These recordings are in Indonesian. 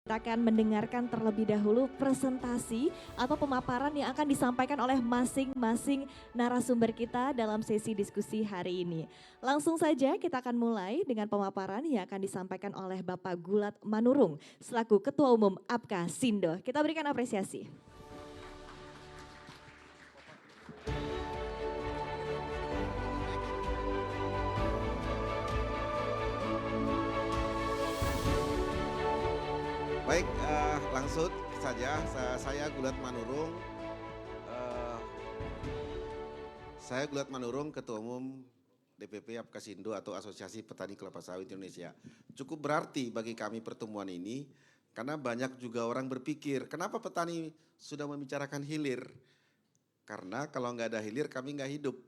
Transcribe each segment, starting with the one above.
Kita akan mendengarkan terlebih dahulu presentasi atau pemaparan yang akan disampaikan oleh masing-masing narasumber kita dalam sesi diskusi hari ini. Langsung saja kita akan mulai dengan pemaparan yang akan disampaikan oleh Bapak Gulat Manurung selaku Ketua Umum APKA Sindo. Kita berikan apresiasi. Baik, langsung saja saya Gulat Manurung. Saya Gulat Manurung, Ketua Umum DPP APKASindo atau Asosiasi Petani Kelapa Sawit Indonesia. Cukup berarti bagi kami pertemuan ini karena banyak juga orang berpikir kenapa petani sudah membicarakan hilir? Karena kalau nggak ada hilir kami nggak hidup.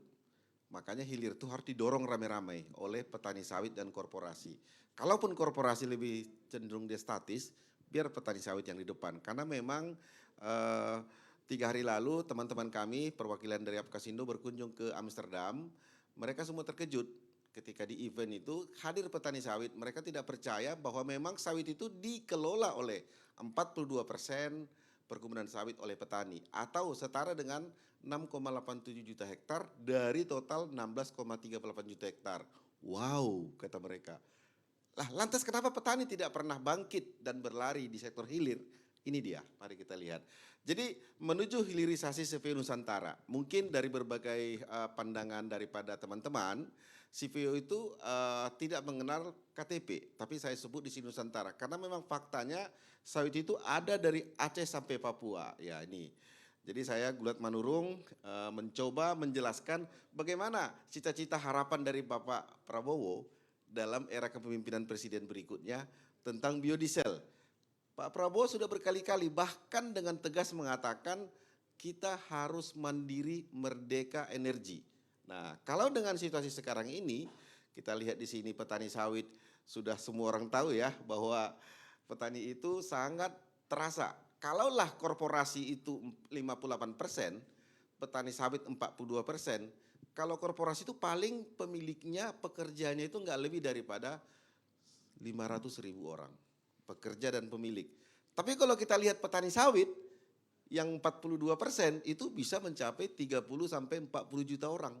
Makanya hilir itu harus didorong rame-rame oleh petani sawit dan korporasi. Kalaupun korporasi lebih cenderung dia statis, biar petani sawit yang di depan. Karena memang 3 hari lalu teman-teman kami perwakilan dari APKASindo berkunjung ke Amsterdam. Mereka semua terkejut ketika di event itu hadir petani sawit. Mereka tidak percaya bahwa memang sawit itu dikelola oleh 42% perkebunan sawit oleh petani atau setara dengan 6,87 juta hektar dari total 16,38 juta hektar. Wow, kata mereka. Lah, lantas kenapa petani tidak pernah bangkit dan berlari di sektor hilir? Ini dia, mari kita lihat. Jadi menuju hilirisasi CPO Nusantara, mungkin dari berbagai pandangan daripada teman-teman, CPO itu tidak mengenal KTP, tapi saya sebut di sini Nusantara. Karena memang faktanya sawit itu ada dari Aceh sampai Papua. Ya ini. Jadi saya Gulat Manurung mencoba menjelaskan bagaimana cita-cita harapan dari Bapak Prabowo dalam era kepemimpinan presiden berikutnya tentang biodiesel. Pak Prabowo sudah berkali-kali bahkan dengan tegas mengatakan kita harus mandiri merdeka energi. Nah, kalau dengan situasi sekarang ini kita lihat di sini petani sawit sudah semua orang tahu ya bahwa petani itu sangat terasa. Kalaulah korporasi itu 58%, petani sawit 42%, kalau korporasi itu paling pemiliknya, pekerjanya itu nggak lebih daripada 500.000 orang. Pekerja dan pemilik. Tapi kalau kita lihat petani sawit, yang 42% itu bisa mencapai 30 sampai 40 juta orang.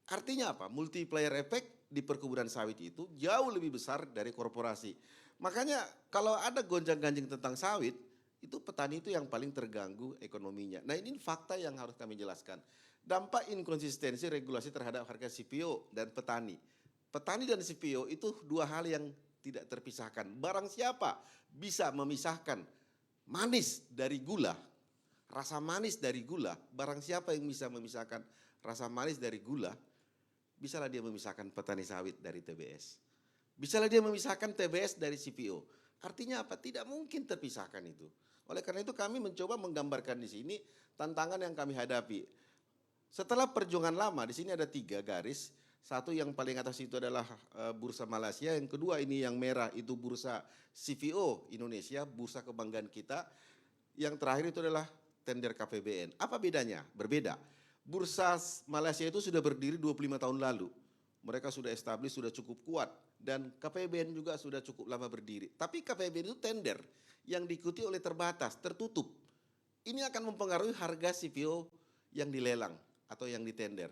Artinya apa? Multiplier effect di perkebunan sawit itu jauh lebih besar dari korporasi. Makanya kalau ada gonjang-ganjing tentang sawit, itu petani itu yang paling terganggu ekonominya. Nah ini fakta yang harus kami jelaskan. Dampak inkonsistensi regulasi terhadap harga CPO dan petani. Petani dan CPO itu dua hal yang tidak terpisahkan. Barang siapa bisa memisahkan manis dari gula, rasa manis dari gula, barang siapa yang bisa memisahkan rasa manis dari gula, bisalah dia memisahkan petani sawit dari TBS. Bisalah dia memisahkan TBS dari CPO. Artinya apa? Tidak mungkin terpisahkan itu. Oleh karena itu kami mencoba menggambarkan di sini tantangan yang kami hadapi. Setelah perjuangan lama, di sini ada 3 garis. Satu yang paling atas itu adalah bursa Malaysia, yang kedua ini yang merah itu bursa CPO Indonesia, bursa kebanggaan kita. Yang terakhir itu adalah tender KPBN. Apa bedanya? Berbeda. Bursa Malaysia itu sudah berdiri 25 tahun lalu. Mereka sudah establis, sudah cukup kuat. Dan KPBN juga sudah cukup lama berdiri. Tapi KPBN itu tender yang diikuti oleh terbatas, tertutup. Ini akan mempengaruhi harga CPO yang dilelang atau yang ditender.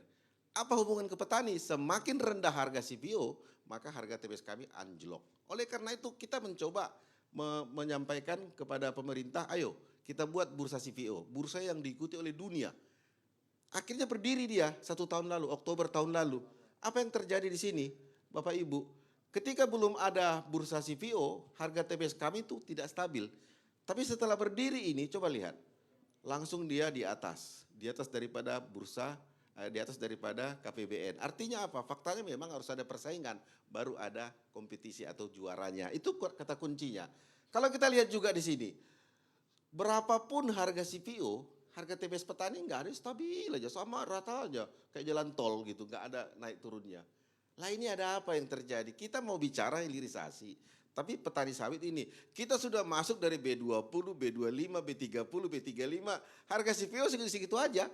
Apa hubungan ke petani? Semakin rendah harga CPO, maka harga TBS kami anjlok. Oleh karena itu kita mencoba menyampaikan kepada pemerintah, ayo kita buat bursa CPO, bursa yang diikuti oleh dunia. Akhirnya berdiri dia 1 tahun lalu, Oktober tahun lalu. Apa yang terjadi di sini, Bapak Ibu? Ketika belum ada bursa CPO, harga TBS kami itu tidak stabil. Tapi setelah berdiri ini, coba lihat, langsung dia di atas daripada bursa, di atas daripada KPBN. Artinya apa? Faktanya memang harus ada persaingan, baru ada kompetisi atau juaranya. Itu kata kuncinya. Kalau kita lihat juga di sini, berapapun harga CPO, harga TBS petani nggak ada stabil aja, sama rata aja, kayak jalan tol gitu, nggak ada naik turunnya. Lah ini ada apa yang terjadi? Kita mau bicara hilirisasi, tapi petani sawit ini, kita sudah masuk dari B20, B25, B30, B35, harga CPO segitu-segitu aja.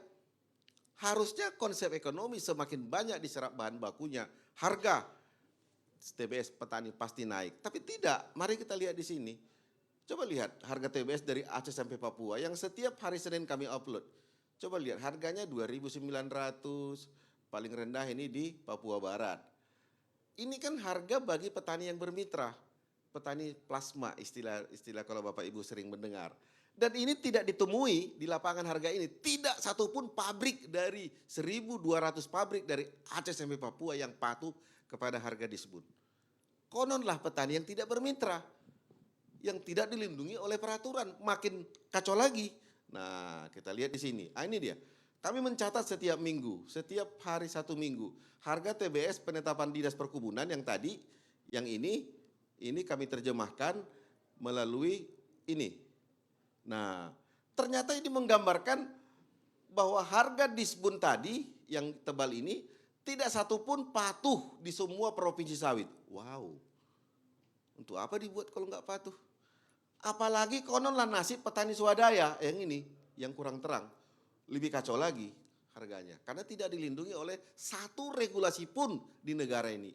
Harusnya konsep ekonomi semakin banyak diserap bahan bakunya, harga TBS petani pasti naik. Tapi tidak, mari kita lihat di sini. Coba lihat harga TBS dari Aceh sampai Papua yang setiap hari Senin kami upload. Coba lihat harganya 2.900, paling rendah ini di Papua Barat. Ini kan harga bagi petani yang bermitra, petani plasma istilah kalau Bapak Ibu sering mendengar. Dan ini tidak ditemui di lapangan harga ini. Tidak satupun pabrik dari 1.200 pabrik dari Aceh sampai Papua yang patuh kepada harga disebut. Kononlah petani yang tidak bermitra, yang tidak dilindungi oleh peraturan, makin kacau lagi. Nah, kita lihat di sini. Ini dia. Kami mencatat setiap minggu, setiap hari 1 minggu, harga TBS penetapan Dinas Perkebunan yang tadi, yang ini kami terjemahkan melalui ini. Nah, ternyata ini menggambarkan bahwa harga disbun tadi yang tebal ini tidak satupun patuh di semua provinsi sawit. Wow, untuk apa dibuat kalau nggak patuh? Apalagi kononlah nasib petani swadaya yang ini, yang kurang terang. Lebih kacau lagi harganya. Karena tidak dilindungi oleh satu regulasi pun di negara ini.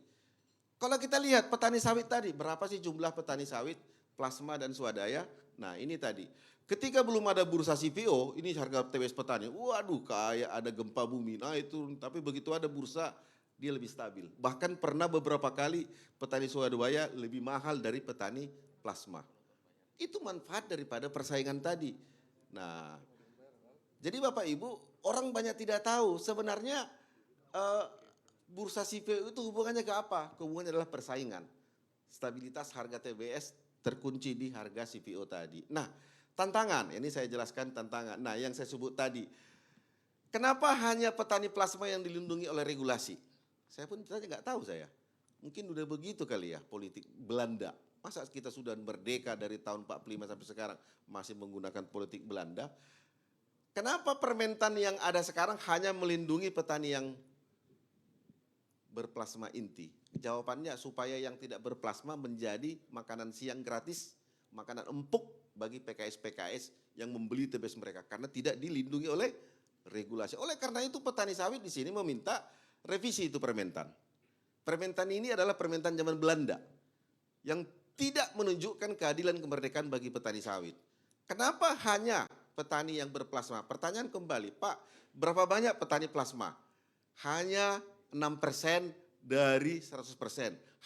Kalau kita lihat petani sawit tadi, berapa sih jumlah petani sawit, plasma dan swadaya? Nah ini tadi. Ketika belum ada bursa CPO, ini harga TBS petani. Waduh kayak ada gempa bumi. Nah itu, tapi begitu ada bursa, dia lebih stabil. Bahkan pernah beberapa kali petani swadaya lebih mahal dari petani plasma. Itu manfaat daripada persaingan tadi. Nah, jadi Bapak Ibu, orang banyak tidak tahu sebenarnya bursa CPO itu hubungannya ke apa? Hubungannya adalah persaingan. Stabilitas harga TBS terkunci di harga CPO tadi. Nah, tantangan, ini saya jelaskan tantangan. Nah, yang saya sebut tadi, kenapa hanya petani plasma yang dilindungi oleh regulasi? Saya pun nggak tahu saya. Mungkin udah begitu kali ya politik Belanda. Masa kita sudah merdeka dari tahun 45 sampai sekarang masih menggunakan politik Belanda? Kenapa permentan yang ada sekarang hanya melindungi petani yang berplasma inti? Jawabannya supaya yang tidak berplasma menjadi makanan siang gratis, makanan empuk bagi PKS-PKS yang membeli TBS mereka karena tidak dilindungi oleh regulasi. Oleh karena itu petani sawit di sini meminta revisi itu permentan. Permentan ini adalah permentan zaman Belanda yang tidak menunjukkan keadilan kemerdekaan bagi petani sawit. Kenapa hanya petani yang berplasma? Pertanyaan kembali, Pak, berapa banyak petani plasma? Hanya 6% dari 100%.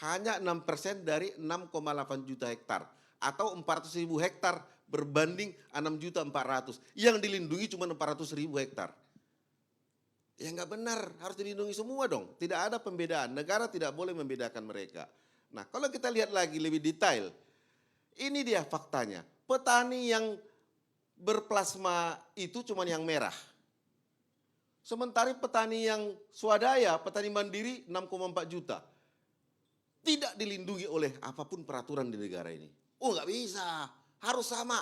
Hanya 6% dari 6,8 juta hektar. Atau 400.000 hektar berbanding 6.400.000. Yang dilindungi cuma 400.000 hektar. Ya nggak benar, harus dilindungi semua dong. Tidak ada pembedaan, negara tidak boleh membedakan mereka. Nah kalau kita lihat lagi lebih detail, ini dia faktanya. Petani yang berplasma itu cuma yang merah. Sementara petani yang swadaya, petani mandiri 6,4 juta. Tidak dilindungi oleh apapun peraturan di negara ini. Oh nggak bisa, harus sama.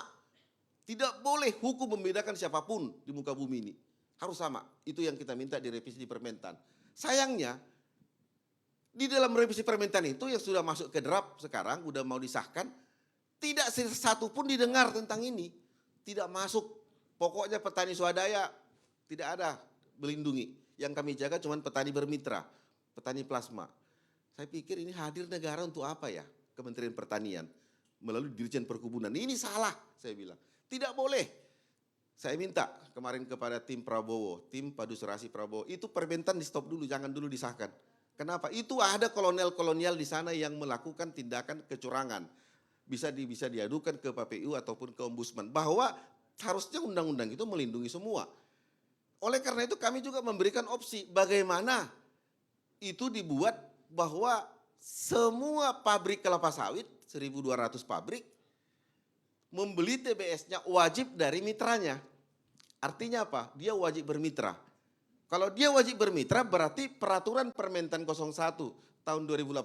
Tidak boleh hukum membedakan siapapun di muka bumi ini. Harus sama, itu yang kita minta direvisi di permentan. Sayangnya, di dalam revisi permentan itu yang sudah masuk ke draft sekarang, udah mau disahkan, tidak satu pun didengar tentang ini. Tidak masuk, pokoknya petani swadaya tidak ada melindungi. Yang kami jaga cuma petani bermitra, petani plasma. Saya pikir ini hadir negara untuk apa ya? Kementerian Pertanian melalui Dirjen Perkebunan. Ini salah, saya bilang. Tidak boleh. Saya minta kemarin kepada tim Prabowo, tim Padu Serasi Prabowo, itu permentan di stop dulu, jangan dulu disahkan. Kenapa? Itu ada kolonial-kolonial di sana yang melakukan tindakan kecurangan. Bisa diadukan ke KPU ataupun ke Ombudsman. Bahwa harusnya undang-undang itu melindungi semua. Oleh karena itu kami juga memberikan opsi bagaimana itu dibuat bahwa semua pabrik kelapa sawit, 1.200 pabrik, membeli TBS-nya wajib dari mitranya. Artinya apa? Dia wajib bermitra. Kalau dia wajib bermitra berarti peraturan Permentan 01 tahun 2018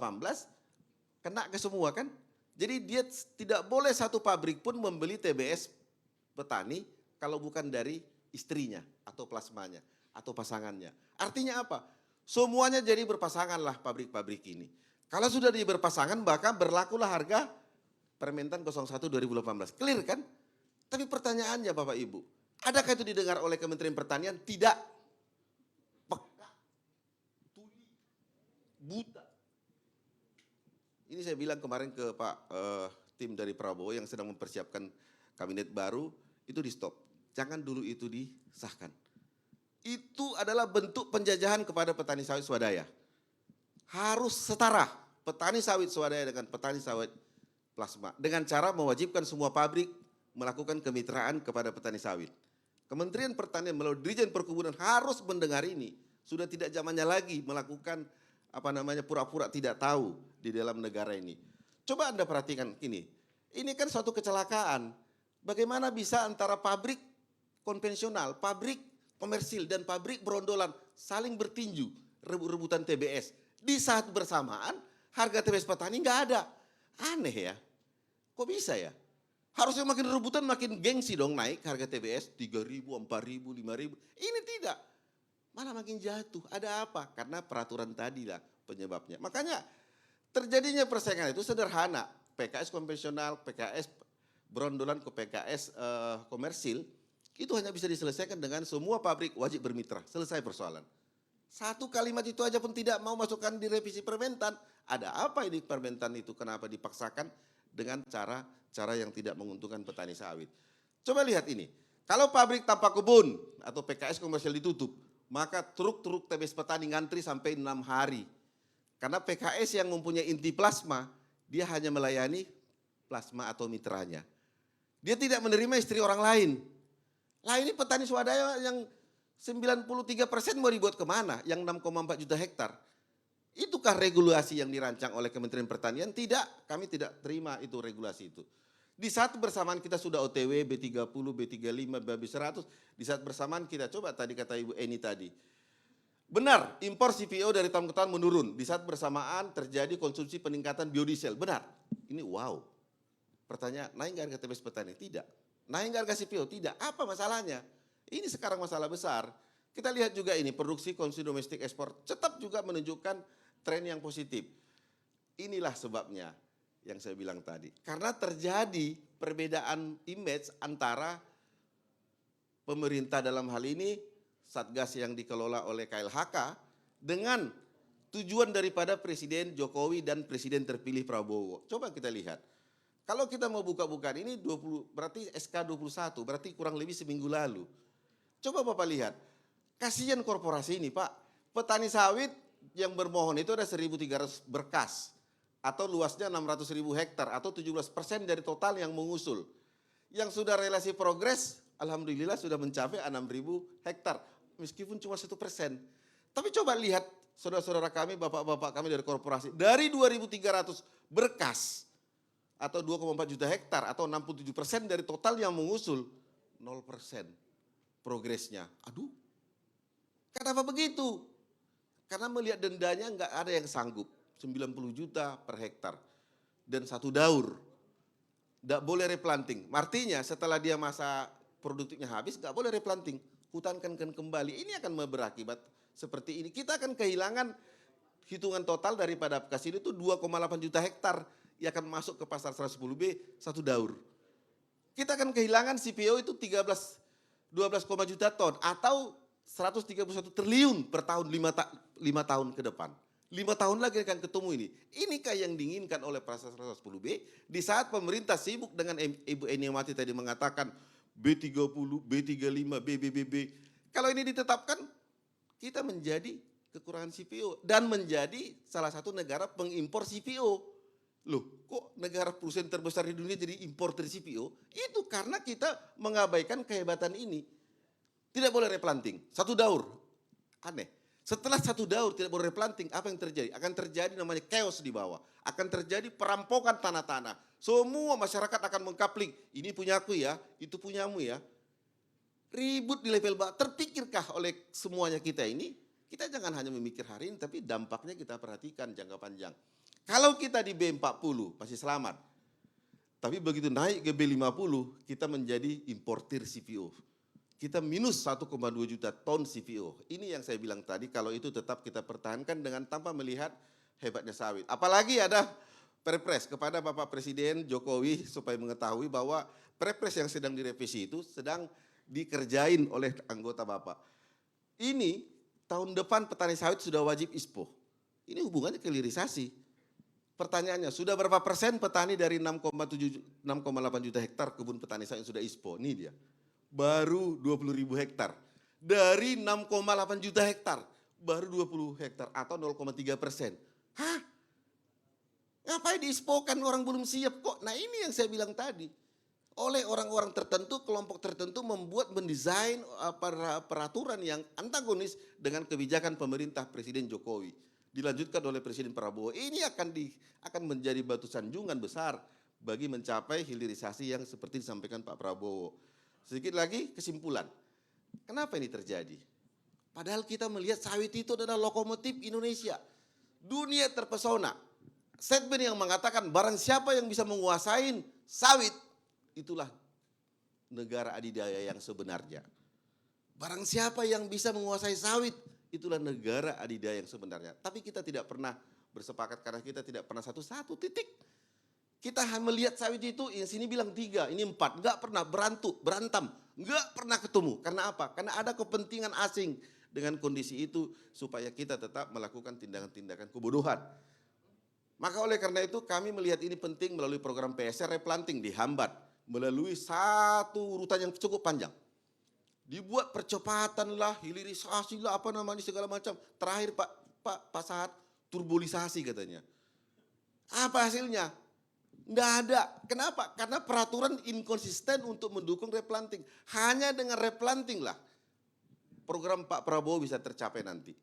kena ke semua kan? Jadi dia tidak boleh satu pabrik pun membeli TBS petani kalau bukan dari istrinya atau plasmanya atau pasangannya. Artinya apa? Semuanya jadi berpasangan lah pabrik-pabrik ini. Kalau sudah di berpasangan maka berlakulah harga Permentan 01 2018. Clear kan? Tapi pertanyaannya Bapak Ibu, adakah itu didengar oleh Kementerian Pertanian? Tidak. Peka, tuli, buta. Ini saya bilang kemarin ke Pak tim dari Prabowo yang sedang mempersiapkan kabinet baru itu di stop. Jangan dulu itu disahkan. Itu adalah bentuk penjajahan kepada petani sawit swadaya. Harus setara petani sawit swadaya dengan petani sawit plasma. Dengan cara mewajibkan semua pabrik melakukan kemitraan kepada petani sawit. Kementerian Pertanian melalui Dirjen Perkebunan harus mendengar ini. Sudah tidak zamannya lagi melakukan pura-pura tidak tahu di dalam negara ini. Coba Anda perhatikan ini kan suatu kecelakaan. Bagaimana bisa antara pabrik konvensional, pabrik komersil dan pabrik berondolan saling bertinju, rebut-rebutan TBS. Di saat bersamaan harga TBS petani nggak ada. Aneh ya, kok bisa ya? Harusnya makin rebutan makin gengsi dong naik harga TBS 3.000, 4.000, 5.000. Ini tidak, malah makin jatuh. Ada apa? Karena peraturan tadi lah penyebabnya. Makanya terjadinya persaingan itu sederhana. PKS konvensional, PKS berondolan ke PKS komersil, itu hanya bisa diselesaikan dengan semua pabrik wajib bermitra. Selesai persoalan. Satu kalimat itu aja pun tidak mau masukkan di revisi Permentan. Ada apa ini Permentan itu? Kenapa dipaksakan dengan cara yang tidak menguntungkan petani sawit? Coba lihat ini. Kalau pabrik tanpa kebun atau PKS komersial ditutup, maka truk-truk TBS petani ngantri sampai 6 hari. Karena PKS yang mempunyai inti plasma, dia hanya melayani plasma atau mitranya. Dia tidak menerima istri orang lain. Lah ini petani swadaya yang 93% mau dibuat kemana? Yang 6,4 juta hektar. Itukah regulasi yang dirancang oleh Kementerian Pertanian? Tidak, kami tidak terima itu regulasi itu. Di saat bersamaan kita sudah OTW, B30, B35, BAB100. Di saat bersamaan kita coba tadi kata Ibu Eni tadi. Benar, impor CPO dari tahun ke tahun menurun. Di saat bersamaan terjadi konsumsi peningkatan biodiesel. Benar, ini wow. Pertanyaan, naik nggak harga TBS petani? Tidak. Naik nggak harga CPO? Tidak. Apa masalahnya? Ini sekarang masalah besar. Kita lihat juga ini, produksi konsumsi domestik ekspor tetap juga menunjukkan tren yang positif. Inilah sebabnya yang saya bilang tadi. Karena terjadi perbedaan image antara pemerintah dalam hal ini, Satgas yang dikelola oleh KLHK, dengan tujuan daripada Presiden Jokowi dan Presiden terpilih Prabowo. Coba kita lihat. Kalau kita mau buka-bukaan ini 20, berarti SK 21, berarti kurang lebih seminggu lalu. Coba Bapak lihat, kasihan korporasi ini Pak. Petani sawit yang bermohon itu ada 1.300 berkas. Atau luasnya 600.000 hektar atau 17% dari total yang mengusul. Yang sudah relasi progres, alhamdulillah sudah mencapai 6.000 hektar. Meskipun cuma 1%. Tapi coba lihat saudara-saudara kami, bapak-bapak kami dari korporasi. Dari 2.300 berkas atau 2,4 juta hektar atau 67% dari total yang mengusul, 0% progresnya. Aduh, kenapa begitu? Karena melihat dendanya nggak ada yang sanggup. 90 juta per hektar. Dan 1 daur. Nggak boleh replanting. Artinya setelah dia masa produktifnya habis, nggak boleh replanting. Hutankan kembali. Ini akan berakibat seperti ini. Kita akan kehilangan hitungan total daripada Apkasindo itu 2,8 juta hektar. Yang akan masuk ke pasar 110B, 1 daur. Kita akan kehilangan CPO itu 12 juta ton. Atau 131 triliun per tahun 5 tahun ke depan. 5 tahun lagi akan ketemu ini. Inikah yang diinginkan oleh pasar 110B di saat pemerintah sibuk dengan Ibu Eni Mati tadi mengatakan B30, B35, BBBB. Kalau ini ditetapkan, kita menjadi kekurangan CPO dan menjadi salah satu negara pengimpor CPO. Loh, kok negara produsen terbesar di dunia jadi importer CPO? Itu karena kita mengabaikan kehebatan ini. Tidak boleh replanting, 1 daur. Aneh. Setelah 1 daur tidak boleh replanting, apa yang terjadi? Akan terjadi namanya chaos di bawah. Akan terjadi perampokan tanah-tanah. Semua masyarakat akan mengkapling. Ini punyaku ya, itu punyamu ya. Ribut di level bawah. Terpikirkah oleh semuanya kita ini? Kita jangan hanya memikir hari ini, tapi dampaknya kita perhatikan jangka panjang. Kalau kita di B40 masih selamat. Tapi begitu naik ke B50, kita menjadi importir CPO. Kita minus 1,2 juta ton CPO. Ini yang saya bilang tadi, kalau itu tetap kita pertahankan dengan tanpa melihat hebatnya sawit. Apalagi ada Perpres kepada Bapak Presiden Jokowi supaya mengetahui bahwa Perpres yang sedang direvisi itu sedang dikerjain oleh anggota Bapak. Ini tahun depan petani sawit sudah wajib ISPO. Ini hubungannya ke hilirisasi. Pertanyaannya, sudah berapa persen petani dari 6,8 juta hektar kebun petani sawit yang sudah ISPO? Ini dia. Baru 20.000 hektar. Dari 6,8 juta hektar, baru 20 hektar atau 0,3%. Hah? Ngapain diispokan, orang belum siap kok? Nah ini yang saya bilang tadi. Oleh orang-orang tertentu, kelompok tertentu mendesain peraturan yang antagonis dengan kebijakan pemerintah Presiden Jokowi. Dilanjutkan oleh Presiden Prabowo. Ini akan menjadi batu sanjungan besar bagi mencapai hilirisasi yang seperti disampaikan Pak Prabowo. Sedikit lagi kesimpulan. Kenapa ini terjadi? Padahal kita melihat sawit itu adalah lokomotif Indonesia. Dunia terpesona. Statement yang mengatakan barang siapa yang bisa menguasai sawit, itulah negara adidaya yang sebenarnya. Barang siapa yang bisa menguasai sawit, itulah negara adidaya yang sebenarnya. Tapi kita tidak pernah bersepakat karena kita tidak pernah satu-satu titik. Kita melihat sawit itu, yang sini bilang 3, ini 4. Enggak pernah berantem. Enggak pernah ketemu. Karena apa? Karena ada kepentingan asing dengan kondisi itu supaya kita tetap melakukan tindakan-tindakan kebodohan. Maka oleh karena itu kami melihat ini penting melalui program PSR replanting dihambat. Melalui satu urutan yang cukup panjang. Dibuat percepatan lah, hilirisasi lah, apa namanya segala macam. Terakhir Pak Sahat, turbolisasi katanya. Apa hasilnya? Nggak ada. Kenapa? Karena peraturan inkonsisten untuk mendukung replanting. Hanya dengan replanting lah program Pak Prabowo bisa tercapai nanti.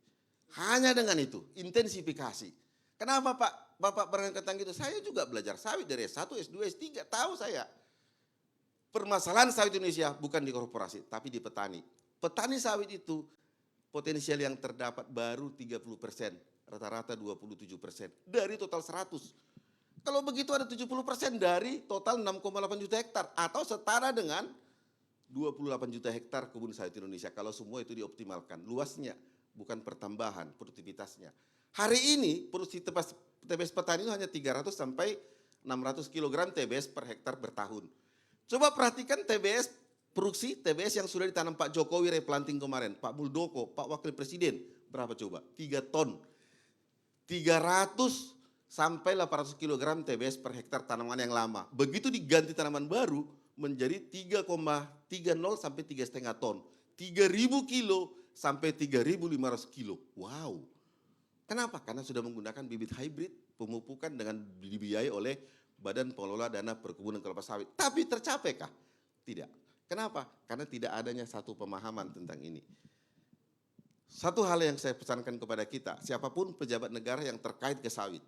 Hanya dengan itu, intensifikasi. Kenapa Bapak berkata gitu? Saya juga belajar sawit dari S1, S2, S3, tahu saya. Permasalahan sawit Indonesia bukan di korporasi, tapi di petani. Petani sawit itu potensial yang terdapat baru 30%, rata-rata 27% dari total 100. Kalau begitu ada 70% dari total 6,8 juta hektar atau setara dengan 28 juta hektar kebun sawit Indonesia. Kalau semua itu dioptimalkan, luasnya bukan pertambahan, produktivitasnya. Hari ini produksi TBS petani itu hanya 300 sampai 600 kg TBS per hektar per tahun. Coba perhatikan TBS, produksi TBS yang sudah ditanam Pak Jokowi replanting kemarin, Pak Muldoko, Pak Wakil Presiden, berapa coba? 3 ton. 300 sampai 800 kg TBS per hektar tanaman yang lama. Begitu diganti tanaman baru menjadi 3,30 sampai 3,5 ton. 3.000 kilo sampai 3.500 kilo. Wow. Kenapa? Karena sudah menggunakan bibit hybrid, pemupukan dengan dibiayai oleh Badan Pengelola Dana Perkebunan Kelapa Sawit. Tapi tercapaikah? Tidak. Kenapa? Karena tidak adanya satu pemahaman tentang ini. Satu hal yang saya pesankan kepada kita, siapapun pejabat negara yang terkait ke sawit.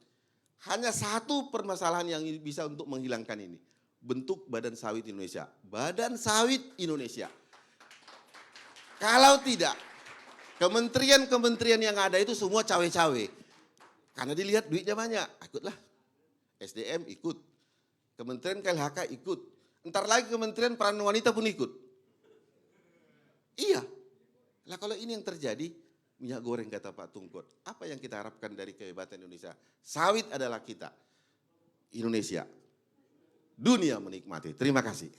Hanya satu permasalahan yang bisa untuk menghilangkan ini. Bentuk Badan Sawit Indonesia. Badan Sawit Indonesia. Kalau tidak, kementerian-kementerian yang ada itu semua cawe-cawe. Karena dilihat duitnya banyak, ikutlah. SDM ikut, Kementerian KLHK ikut, entar lagi Kementerian Peran Wanita pun ikut. Iya, lah kalau ini yang terjadi, minyak goreng kata Pak Tungkot, apa yang kita harapkan dari kehebatan Indonesia? Sawit adalah kita, Indonesia, dunia menikmati. Terima kasih.